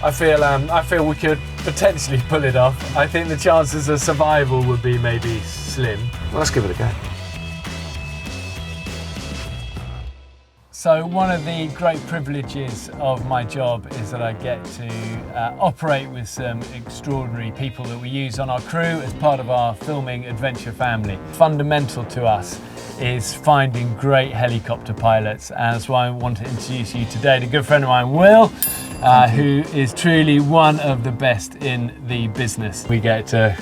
I feel we could potentially pull it off. I think the chances of survival would be maybe slim. Well, let's give it a go. So one of the great privileges of my job is that I get to operate with some extraordinary people that we use on our crew as part of our filming adventure family. Fundamental to us is finding great helicopter pilots, and that's why I want to introduce you today to a good friend of mine, Will, who is truly one of the best in the business. We get to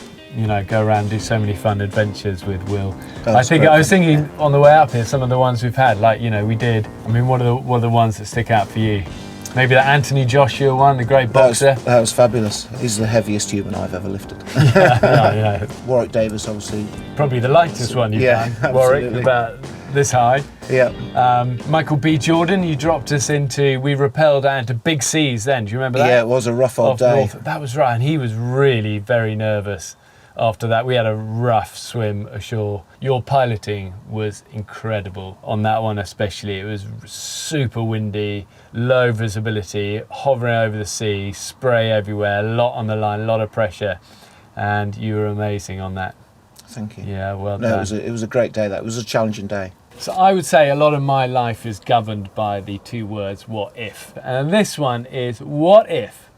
go around and do so many fun adventures with Will. I was thinking on the way up here, some of the ones we've had, like, we did. I mean, what are the ones that stick out for you? Maybe the Anthony Joshua one, the great boxer. That was fabulous. He's the heaviest human I've ever lifted. Yeah. Warwick Davis, obviously. Probably the lightest one you've done. Absolutely. Warwick, about this high. Yeah. Michael B. Jordan, you dropped us we rappelled out into big seas then. Do you remember that? Yeah, it was a rough old day. North. That was right, and he was really very nervous. After that, we had a rough swim ashore. Your piloting was incredible on that one especially. It was super windy, low visibility, hovering over the sea, spray everywhere, a lot on the line, a lot of pressure, and you were amazing on that. Thank you. Yeah, well done. It was a great day. That was a challenging day. So I would say a lot of my life is governed by the two words, what if. And this one is, what if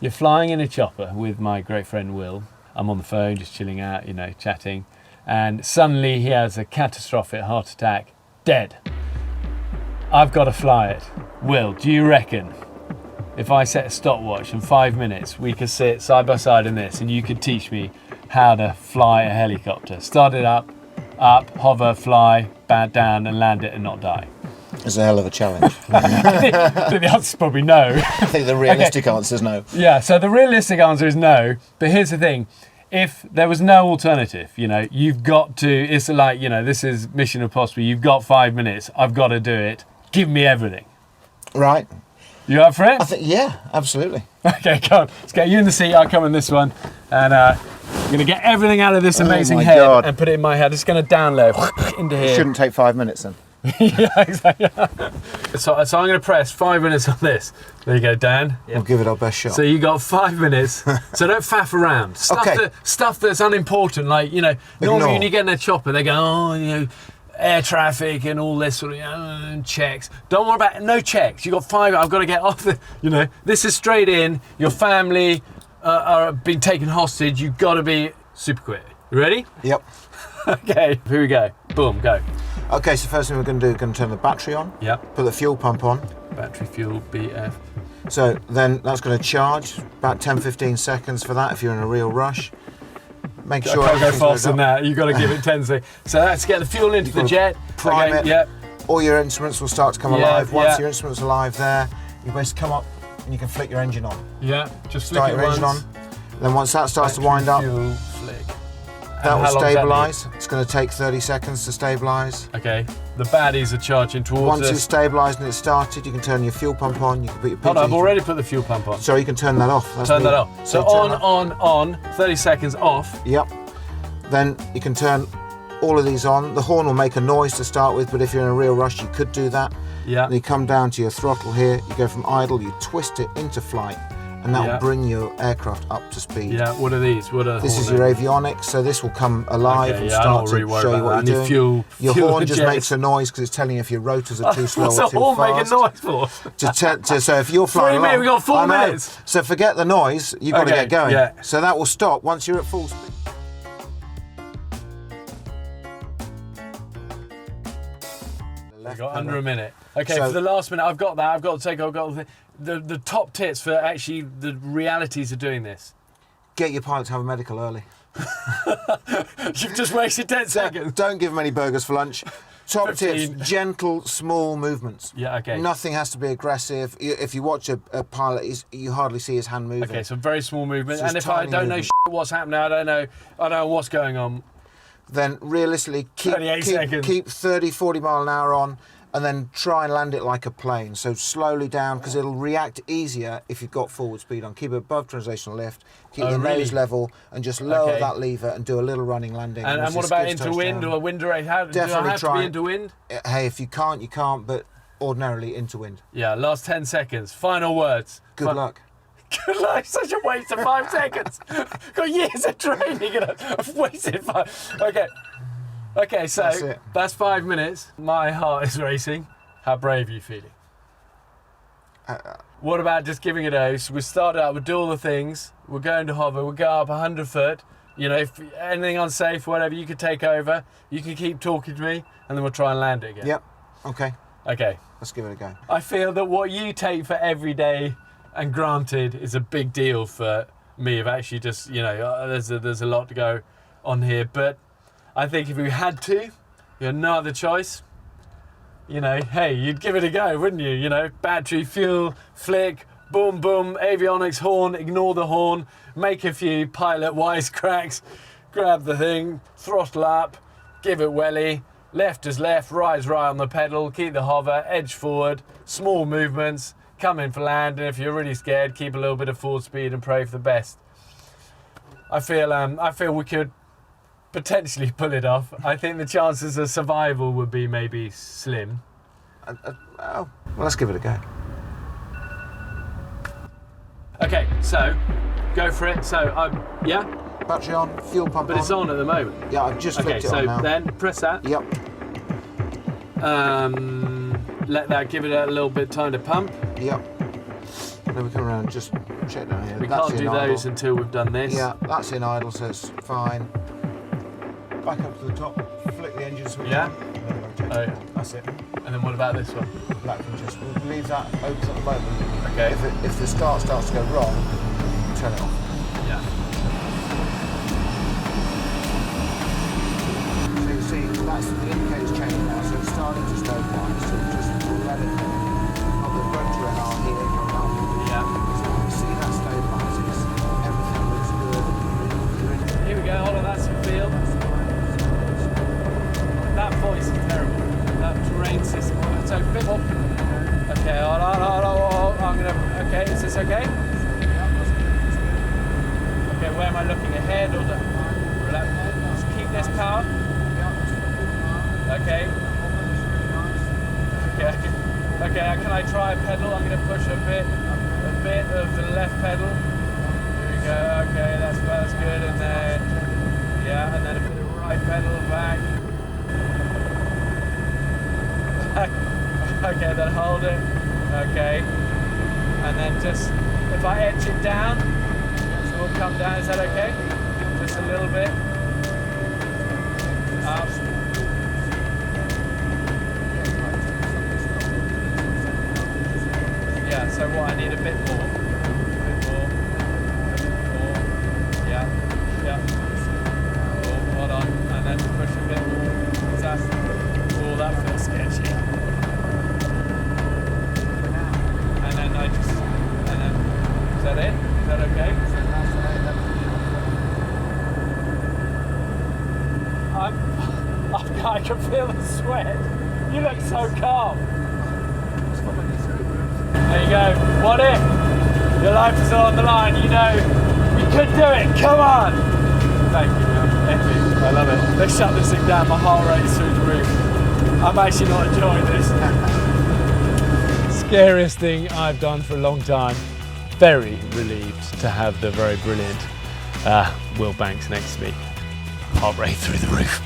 you're flying in a chopper with my great friend Will. I'm on the phone, just chilling out, chatting. And suddenly he has a catastrophic heart attack, dead. I've got to fly it. Will, do you reckon if I set a stopwatch in 5 minutes, we could sit side by side in this and you could teach me how to fly a helicopter? Start it up, hover, fly, bat down and land it and not die. It's a hell of a challenge. I think the answer's probably no. I think the realistic answer is no. Yeah, so the realistic answer is no. But here's the thing. If there was no alternative, you've got to, it's like, this is Mission Impossible. You've got 5 minutes. I've got to do it. Give me everything. Right. You up for it? I think, yeah, absolutely. Okay, come on. Let's get you in the seat. I'll come in this one. And I'm going to get everything out of this amazing head and put it in my head. Just going to download into here. It shouldn't take 5 minutes then. Yeah, exactly. So I'm going to press 5 minutes on this. There you go, Dan. We'll give it our best shot. So you got 5 minutes. So don't faff around. Stuff that's unimportant, like, normally when you get in a chopper, they go, air traffic and all this sort of checks. Don't worry about no checks. You got 5. I've got to get off the. This is straight in. Your family are being taken hostage. You've got to be super quick. You ready? Yep. Okay. Here we go. Boom. Go. Okay, so first thing we're going to do, we're going to turn the battery on. Yep. Put the fuel pump on. Battery, fuel, BF. So then that's going to charge, about 10-15 seconds for that if you're in a real rush. Make sure I can't go faster than that. You've got to give it 10 seconds. So let's get the fuel into the jet. Prime it. Yep. All your instruments will start to come alive. Once your instruments are live there, you best come up and you can flick your engine on. Yeah, just start your engine on. Then once that starts to wind up, fuel, flick. That will stabilise. It's going to take 30 seconds to stabilise. Okay, the baddies are charging towards us. Once it's stabilised and it's started, you can turn your fuel pump on. You can put your Hold on, I've already put the fuel pump on. So you can turn that off. Turn that off. So on, 30 seconds off. Yep. Then you can turn all of these on. The horn will make a noise to start with, but if you're in a real rush, you could do that. Yeah. And you come down to your throttle here. You go from idle, you twist it into flight. And that will bring your aircraft up to speed. Yeah, what are these? This is your avionics, so this will come alive and start to show you what you're doing. Your horn just makes a noise because it's telling you if your rotors are too slow or too fast. What's the horn making noise for? So if you're flying along, we got 4 minutes. So forget the noise, you've got to get going. Yeah. So that will stop once you're at full speed. We've got under a minute. Okay, so for the last minute, I've got that. I've got to take. I've got the top tips for actually the realities of doing this. Get your pilot to have a medical early. You've just wasted 10 seconds. Don't give them any burgers for lunch. Top 15. Tips, gentle, small movements. Yeah, okay. Nothing has to be aggressive. If you watch a pilot, you hardly see his hand moving. Okay, so very small movement. And if I don't know what's happening, I don't know what's going on. Then realistically, keep 30, 40 mile an hour on, and then try and land it like a plane. So slowly down, because it'll react easier if you've got forward speed on. Keep it above translational lift, keep the nose level, and just lower that lever and do a little running landing. And what about into wind or wind rate? How do I have to be into wind? Hey, if you can't, but ordinarily into wind. Yeah, last 10 seconds. Final words. Good luck. Good luck, such a waste of 5 seconds. Got years of training and I've wasted 5. Okay, so that's 5 minutes. My heart is racing. How brave are you feeling? What about just giving it a go? So we'll start out, we'll do all the things, we'll go into hover, we'll go up 100 foot. You know, if anything unsafe, whatever, you could take over. You can keep talking to me, and then we'll try and land it again. Yep. Okay. Okay. Let's give it a go. I feel that what you take for every day, and granted, is a big deal for me of actually just, you know, there's a lot to go on here. But I think if we had to, you had no other choice, you know, hey, you'd give it a go, wouldn't you? You know, battery, fuel, flick, boom, boom, avionics, horn, ignore the horn, make a few pilot wisecracks, grab the thing, throttle up, give it welly, left is left, right is right on the pedal, keep the hover, edge forward, small movements, come in for land, and if you're really scared, keep a little bit of forward speed and pray for the best. I feel we could potentially pull it off. I think the chances of survival would be maybe slim. Well, let's give it a go. Okay, so go for it. So, yeah? Battery on, fuel pump on. But it's on at the moment. Yeah, I've just flipped it on now. Okay, so then press that. Yep. Let that give it a little bit of time to pump. Yep. Then we come around and just check down here. We can't do those until we've done this. Yeah, that's in idle, so it's fine. Back up to the top, flick the engine switch on. Oh, yeah. That's it. And then what about this one? That can just, we'll leave that open at the moment. Okay. If the start starts to go wrong, turn it off. Yeah. So you see, that's the indicator's changing now, so it's starting to stabilise. So just let it go. On the rotor NR here coming up. Yeah. So you see that stabilises. Everything looks good. Here we go, hold on, that's some feel. That voice is terrible. That terrain system. So a bit more. Okay, hold on. I'm gonna. Okay, is this okay? Okay, where am I looking? Ahead or the? Just keep this power. Okay. Okay. Can I try a pedal? I'm gonna push a bit of the left pedal. Here we go. Okay, that's good. And then and then a bit of right pedal back. Okay, then hold it. Okay. And then just, if I edge it down, so we'll come down, is that okay? Just a little bit. Up. Yeah, so what, I need a bit more. Yeah. Oh, hold on, and then push a bit more. Is that, that feels sketchy. Is that it? Is that okay? I can feel the sweat. You look so calm. There you go. What if your life is all on the line? You know you could do it. Come on. Thank you, man. Epic. I love it. Let's shut this thing down. My heart rate's through the roof. I'm actually not enjoying this. Scariest thing I've done for a long time. Very relieved to have the very brilliant Will Banks next to me. Heart rate through the roof.